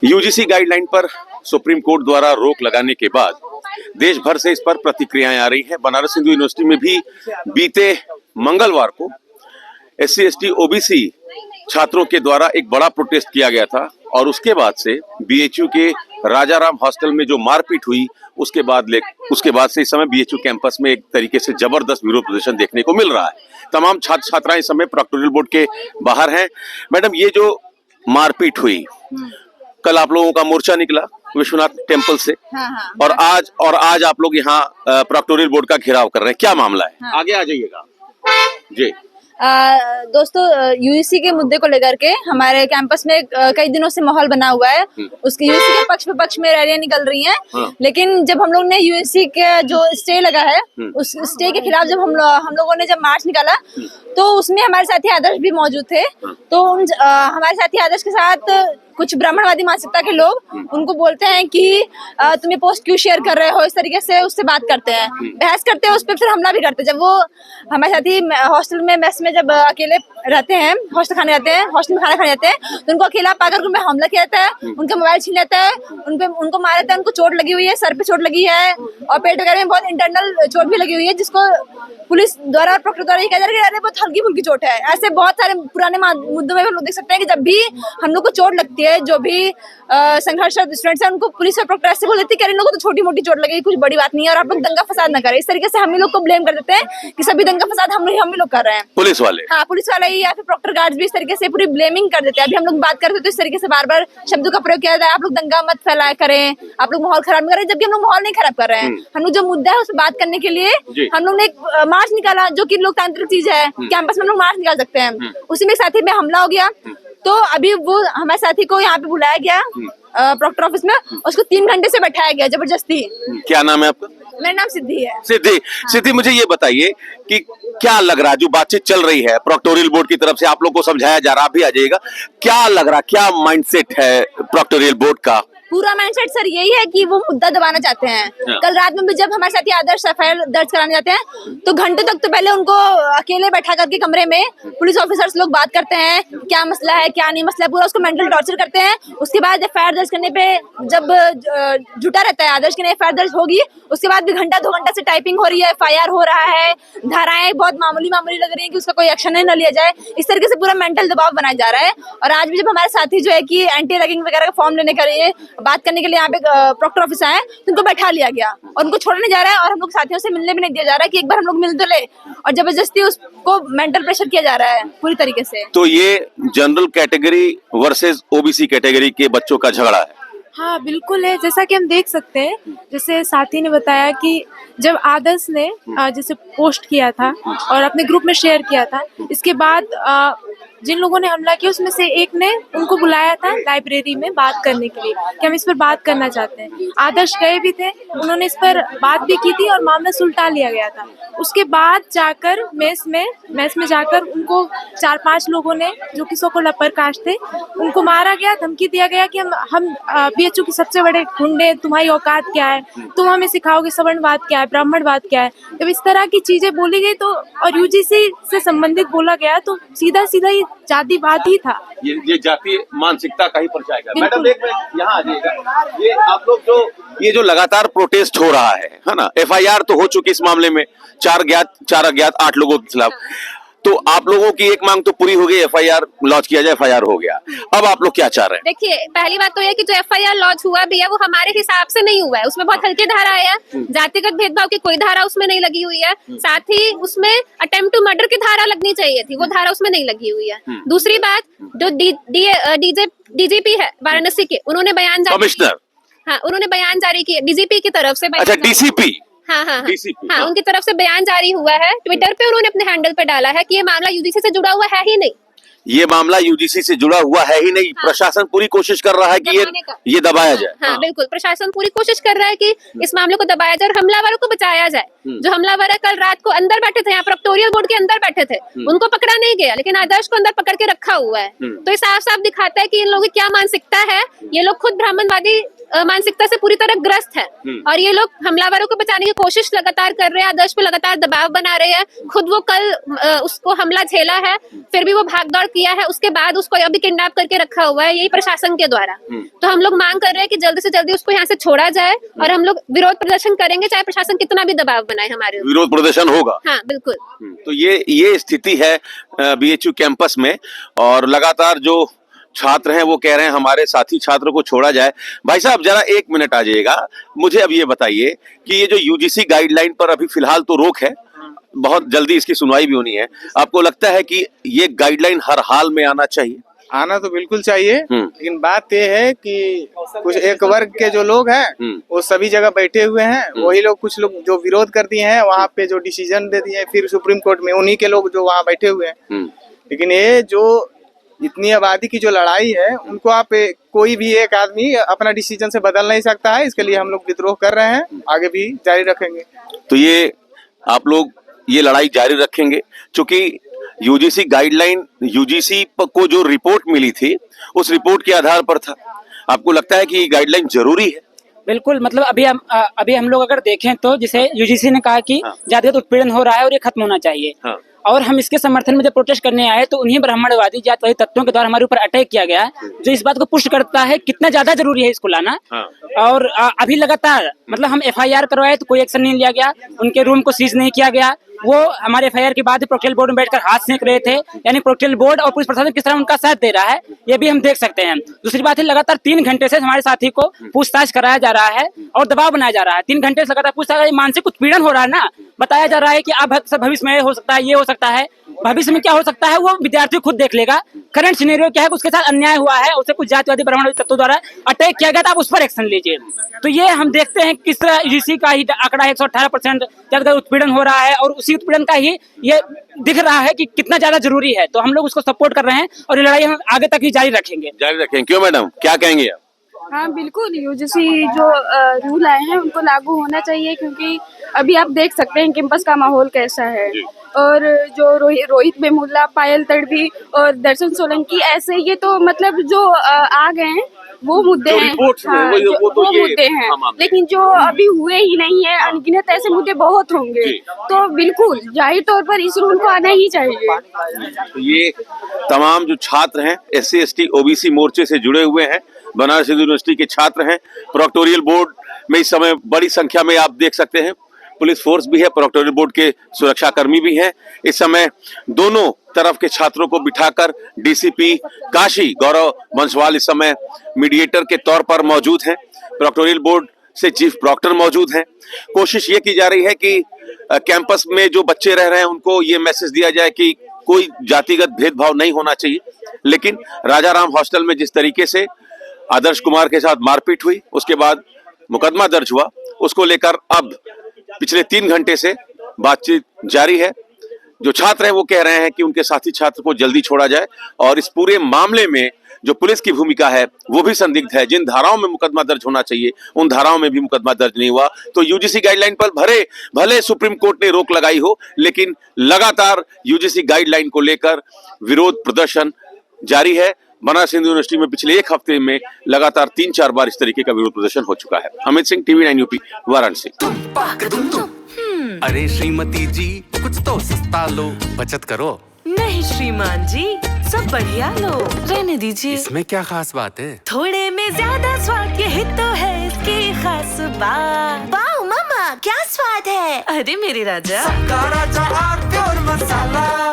UGC guideline पर supreme court द्वारा रोक लगाने के बाद देश भर से इस पर प्रतिक्रियाएं आ रही हैं। बनारस हिंदू यूनिवर्सिटी में भी बीते मंगलवार को SC ST OBC छात्रों के द्वारा एक बड़ा प्रोटेस्ट किया गया था और उसके बाद से BHU के राजाराम हॉस्टल में जो मारपीट हुई उसके बाद से इस समय BHU कैंपस में एक तरीके से जबरदस्त विरोध प्रदर्शन देखने को मिल रहा है। तमाम छात्र छात्राएं इस समय प्रोक्टोरियल बोर्ड के बाहर हैं। मैडम, ये जो मारपीट हुई, कल आप लोगों का मोर्चा निकला विश्वनाथ टेम्पल से। हाँ। और आज आप लोग यहाँ प्रोक्टोरियल बोर्ड का घेराव कर रहे हैं, क्या मामला है? हाँ। आगे आ जाइएगा जी। दोस्तों, यूजीसी के मुद्दे को लेकर के हमारे कैंपस में कई दिनों से माहौल बना हुआ है। उसके यूजीसी के पक्ष में रैलियां निकल रही हैं। हाँ। लेकिन जब हम लोग ने यूजीसी के जो स्टे लगा है उस स्टे के खिलाफ जब हम लोगों ने जब मार्च निकाला तो उसमें हमारे साथी आदर्श भी मौजूद थे। तो हमारे साथी आदर्श के साथ कुछ ब्राह्मणवादी मानसिकता के लोग उनको बोलते हैं कि तुम ये पोस्ट क्यों शेयर कर रहे हो, इस तरीके से उससे बात करते हैं, बहस करते हैं, उस पर फिर हमला भी करते हैं। जब वो हमारे साथी हॉस्टल में मेस में जब अकेले रहते हैं, हॉस्टल में खाना खाने जाते हैं तो उनको अकेला पाकर उन पे हमला किया जाता है, उनका मोबाइल छीन लेता है, उनको मारा जाता है। उनको चोट लगी हुई है, सर पे चोट लगी है और पेट वगैरह में बहुत इंटरनल चोट भी लगी हुई है, जिसको पुलिस द्वारा और प्रॉक्टर द्वारा ये कहा जा रहा है कि बहुत हल्की फुल्की चोट है। ऐसे बहुत सारे पुराने मुद्दों में हम लोग देख सकते हैं कि जब भी हम लोग को चोट लगती है, जो भी संघर्ष स्टूडेंट्स हैं उनको पुलिस और प्रॉक्टर ऐसे बोल देती है कि इन लोगों को तो छोटी मोटी चोट लगी, कुछ बड़ी बात नहीं है और आप लोग दंगा फसाद न करें। इस तरीके से हम ही लोग को ब्लेम कर देते हैं कि सभी दंगा फसाद हम ही लोग कर रहे हैं, पुलिस वाले। हाँ, पुलिस वाले ही या फिर प्रॉक्टर गार्ड्स भी इस तरीके से पूरी ब्लेमिंग कर देते हैं। अभी हम लोग बात करते हैं तो इस तरीके से बार बार शब्दों का प्रयोग किया जाता है, आप लोग दंगा मत फैलाया करें, आप लोग माहौल खराब नहीं करें, जबकि हम लोग माहौल नहीं खराब कर रहे हैं। हम लोग जो मुद्दा है उस पर बात करने के लिए हम लोग ने एक मार्च निकाला, जो कि लोकतांत्रिक चीज है। कैंपस में हम लोग मार्च निकाल सकते हैं। उसी में साथी में हमला हो गया तो अभी वो हमारे साथी को यहाँ पे बुलाया गया प्रॉक्टर ऑफिस में, उसको 3 घंटे से बैठाया गया जबरदस्ती। क्या नाम है आपका? मेरा नाम सिद्धि है। सिद्धि, मुझे ये बताइए कि क्या लग रहा है, जो बातचीत चल रही है प्रोक्टोरियल बोर्ड की तरफ से, आप लोग को समझाया जा रहा, आप भी आ जाइएगा, क्या लग रहा, क्या माइंडसेट है प्रोक्टोरियल बोर्ड का? पूरा माइंडसेट सर यही है कि वो मुद्दा दबाना चाहते हैं। कल रात में भी जब हमारे साथी आदर्श FIR दर्ज कराने जाते हैं तो घंटों तक तो पहले उनको अकेले बैठा करके कमरे में पुलिस ऑफिसर्स लोग बात करते हैं, क्या मसला है क्या नहीं मसला है, पूरा उसको मेंटल टॉर्चर करते हैं। उसके बाद FIR दर्ज करने पे जब जुटा रहता है आदर्श की FIR दर्ज होगी, उसके बाद भी घंटा 2 घंटा से टाइपिंग हो रही है, FIR हो रहा है, धाराएं बहुत मामूली लग रही है कि उसका कोई एक्शन नहीं न लिया जाए। इस तरीके से पूरा मेंटल दबाव बनाया जा रहा है। और आज भी जब हमारे साथी जो है कि एंटी रैगिंग वगैरह का फॉर्म लेने के लिए बात करने के लिए यहाँ पे प्रॉक्टर ऑफिस आए तो उनको बैठा लिया गया और उनको छोड़ने जा रहा है और हम लोग साथियों से मिलने भी नहीं दिया जा रहा है कि एक बार हम लोग मिल तो ले, और जबरदस्ती उसको मेंटल प्रेशर किया जा रहा है पूरी तरीके से। तो ये general category versus OBC category के बच्चों का झगड़ा है। हाँ बिल्कुल है, जैसा कि हम देख सकते हैं, जैसे साथी ने बताया कि जब आदर्श ने जैसे पोस्ट किया था और अपने ग्रुप में शेयर किया था, इसके बाद जिन लोगों ने हमला किया उसमें से एक ने उनको बुलाया था लाइब्रेरी में बात करने के लिए कि हम इस पर बात करना चाहते हैं। आदर्श गए भी थे, उन्होंने इस पर बात भी की थी और मामला सुलटा लिया गया था। उसके बाद जाकर मेस में जाकर उनको 4-5 लोगों ने, जो कि सो को अपर कास्ट थे, उनको मारा गया, धमकी दिया गया कि हम BHU के सबसे बड़े गुंडे, तुम्हारी औकात क्या है, तुम हमें सिखाओगे सवर्णवाद क्या है, ब्राह्मणवाद क्या है। जब इस तरह की चीजें बोली गई तो और UGC से संबंधित बोला गया तो सीधा ये जातिवाद ही था। ये जातीय मानसिकता का ही परिचय है। मैडम एक मिनट यहाँ आ जाइएगा। ये आप लोग ये जो लगातार प्रोटेस्ट हो रहा है ना, FIR तो हो चुकी इस मामले में 4 अज्ञात 8 लोगों के खिलाफ, तो आप लोगों की एक मांग तो पूरी हो गई, FIR लॉन्च किया जाए, FIR हो गया, अब आप लोग क्या चाह रहे हैं? देखिए, पहली बात तो ये कि जो FIR लॉन्च हुआ भी है वो हमारे हिसाब से नहीं हुआ है, उसमें बहुत हल्की धारा है, जातिगत भेदभाव की कोई धारा उसमें नहीं लगी हुई है, साथ ही उसमें अटेम्प्ट टू मर्डर की धारा लगनी चाहिए थी, वो धारा उसमें नहीं लगी हुई है। दूसरी बात, जो DGP है वाराणसी के, उन्होंने बयान जारी किया, हाँ उन्होंने बयान जारी किया DGP की तरफ से। अच्छा, DCP, हाँ, उनकी तरफ से बयान जारी हुआ है, ट्विटर पे उन्होंने अपने हैंडल पे डाला है कि ये मामला UGC से जुड़ा हुआ है ही नहीं, ये मामला UGC से जुड़ा हुआ है ही नहीं। प्रशासन पूरी कोशिश कर रहा है कि ये दबाया जाए। हाँ, बिल्कुल, प्रशासन पूरी कोशिश कर रहा है कि इस मामले को दबाया जाए और हमलावरों को बचाया जाए। जो हमलावर है कल रात को अंदर बैठे थे, यहाँ प्रोक्टोरियल बोर्ड के अंदर बैठे थे, उनको पकड़ा नहीं गया, लेकिन आदर्श को अंदर पकड़ के रखा हुआ है। तो ये साफ साफ दिखाता है कि इन लोगों की क्या मानसिकता है। ये लोग खुद ब्राह्मणवादी मानसिकता से पूरी तरह ग्रस्त है और ये लोग हमलावरों को बचाने की कोशिश लगातार कर रहे हैं, आदर्श पे लगातार दबाव बना रहे हैं। खुद वो कल उसको हमला झेला है, फिर भी वो भागदौड़ किया है, उसके बाद उसको अभी किडनैप करके रखा हुआ है यही प्रशासन के द्वारा। तो हम लोग मांग कर रहे हैं कि जल्दी से जल्दी उसको यहाँ से छोड़ा जाए और हम लोग विरोध प्रदर्शन करेंगे, चाहे प्रशासन कितना भी दबाव बनाए हमारे ऊपर। विरोध प्रदर्शन होगा। हाँ बिल्कुल। तो ये स्थिति है बीएचयू कैंपस में और लगातार जो छात्र हैं वो कह रहे हैं हमारे साथी छात्रों को छोड़ा जाए। भाई साहब जरा 1 मिनट आ जाइएगा, मुझे अब ये बताइए कि ये जो यूजीसी गाइडलाइन पर अभी फिलहाल तो रोक है, बहुत जल्दी इसकी सुनवाई भी होनी है, आपको लगता है कि ये गाइडलाइन हर हाल में आना चाहिए? आना तो बिल्कुल चाहिए, लेकिन बात यह है कि कुछ एक वर्ग के जो लोग हैं वो सभी जगह बैठे हुए हैं, वही लोग कुछ लोग जो विरोध कर दिए हैं वहाँ पे जो डिसीजन दे दिए हैं फिर सुप्रीम कोर्ट में, उन्हीं के लोग जो वहाँ बैठे हुए हैं। लेकिन ये जो इतनी आबादी की जो लड़ाई है उनको आप कोई भी एक आदमी अपना डिसीजन से बदल नहीं सकता है, इसके लिए हम लोग विद्रोह कर रहे हैं, आगे भी जारी रखेंगे। तो ये आप लोग ये लड़ाई जारी रखेंगे क्योंकि यूजीसी गाइडलाइन, यूजीसी को जो रिपोर्ट मिली थी उस रिपोर्ट के आधार पर था। आपको लगता है कि ये गाइडलाइन जरूरी है? बिल्कुल, मतलब अभी हम लोग अगर देखें तो जैसे यूजीसी ने कहा कि जातिगत उत्पीड़न हो रहा है और ये खत्म होना चाहिए, और हम इसके समर्थन में जब प्रोटेस्ट करने आए तो उन्हीं ब्राह्मणवादी जातिवादी तत्वों के द्वारा हमारे ऊपर अटैक किया गया, जो इस बात को पुष्ट करता है कितना ज्यादा जरूरी है इसको लाना। और अभी लगातार मतलब हम एफआईआर करवाए तो कोई एक्शन नहीं लिया गया, उनके रूम को सीज नहीं किया गया, वो हमारे एफआईआर के बाद प्रोक्टेल बोर्ड में बैठकर हाथ सेंक रहे थे, यानी प्रोक्टेल बोर्ड और पुलिस प्रशासन किस तरह उनका साथ दे रहा है ये भी हम देख सकते हैं। दूसरी बात है लगातार 3 घंटे से हमारे साथी को पूछताछ कराया जा रहा है और दबाव बनाया जा रहा है। 3 घंटे से लगातार पूछताछ, मानसिक उत्पीड़न हो रहा है ना, बताया जा रहा है कि अब भविष्य में हो सकता है, ये हो सकता है, भविष्य में क्या हो सकता है वो विद्यार्थी खुद देख लेगा। करंट सिनेरियो क्या है, उसके साथ अन्याय हुआ है, उसे कुछ जातिवादी ब्राह्मणवादी तत्वों द्वारा अटैक किया गया था, आप उस पर एक्शन लीजिए। तो ये हम देखते हैं किस तरह यूजीसी का ही आंकड़ा 118% ज्यादा उत्पीड़न हो रहा है और उसी उत्पीड़न का ही ये दिख रहा है कि कितना ज्यादा जरूरी है। तो हम लोग उसको सपोर्ट कर रहे हैं और ये लड़ाई हम आगे तक ही जारी रखेंगे। क्यों मैडम, क्या कहेंगे आप? हाँ बिल्कुल, यूजीसी जो रूल आए हैं उनको लागू होना चाहिए, क्योंकि अभी आप देख सकते हैं कैंपस का माहौल कैसा है। और जो रोहित वेमुला, पायल तड़वी और दर्शन सोलंकी, ऐसे ये तो मतलब जो आ गए हैं वो मुद्दे हैं, हाँ, वो मुद्दे हैं, लेकिन जो अभी हुए ही नहीं है, अनगिनत ऐसे मुद्दे बहुत होंगे। तो बिल्कुल जाहिर तौर पर इस रूल को आना ही चाहिए। तो ये तमाम जो छात्र हैं SC ST OBC मोर्चे से जुड़े हुए हैं, बनारस हिंदू यूनिवर्सिटी के छात्र हैं। प्रोक्टोरियल बोर्ड में इस समय बड़ी संख्या में आप देख सकते हैं पुलिस फोर्स भी है, प्रोक्टोरियल बोर्ड के सुरक्षा कर्मी भी हैं। इस समय दोनों तरफ के छात्रों को बिठाकर डीसीपी काशी गौरव बंसवाल इस समय मीडिएटर के तौर पर मौजूद हैं। प्रोक्टोरियल बोर्ड से चीफ प्रॉक्टर मौजूद हैं। कोशिश ये की जा रही है कि कैंपस में जो बच्चे रह रहे हैं उनको ये मैसेज दिया जाए कि कोई जातिगत भेदभाव नहीं होना चाहिए। लेकिन राजाराम हॉस्टल में जिस तरीके से आदर्श कुमार के साथ मारपीट हुई, उसके बाद मुकदमा दर्ज हुआ, उसको लेकर अब पिछले 3 घंटे से बातचीत जारी है। जो छात्र हैं वो कह रहे हैं कि उनके साथी छात्र को जल्दी छोड़ा जाए और इस पूरे मामले में जो पुलिस की भूमिका है वो भी संदिग्ध है। जिन धाराओं में मुकदमा दर्ज होना चाहिए उन धाराओं में भी मुकदमा दर्ज नहीं हुआ। तो यूजीसी गाइडलाइन पर भले सुप्रीम कोर्ट ने रोक लगाई हो, लेकिन लगातार यूजीसी गाइडलाइन को लेकर विरोध प्रदर्शन जारी है। बनारस हिंदू यूनिवर्सिटी में पिछले 1 हफ्ते में लगातार 3-4 बार इस तरीके का विरोध प्रदर्शन हो चुका है। Amit Singh, TV9 UP, Varanasi. अरे श्रीमती जी, कुछ तो सस्ता लो, बचत करो। नहीं श्रीमान जी, सब बढ़िया लो, रहने दीजिए। इसमें क्या खास बात है? थोड़े में ज्यादा स्वाद, यही तो है इसकी खास बात। वाओ मामा, क्या स्वाद है। अरे मेरे राजा, राजा और मसाला।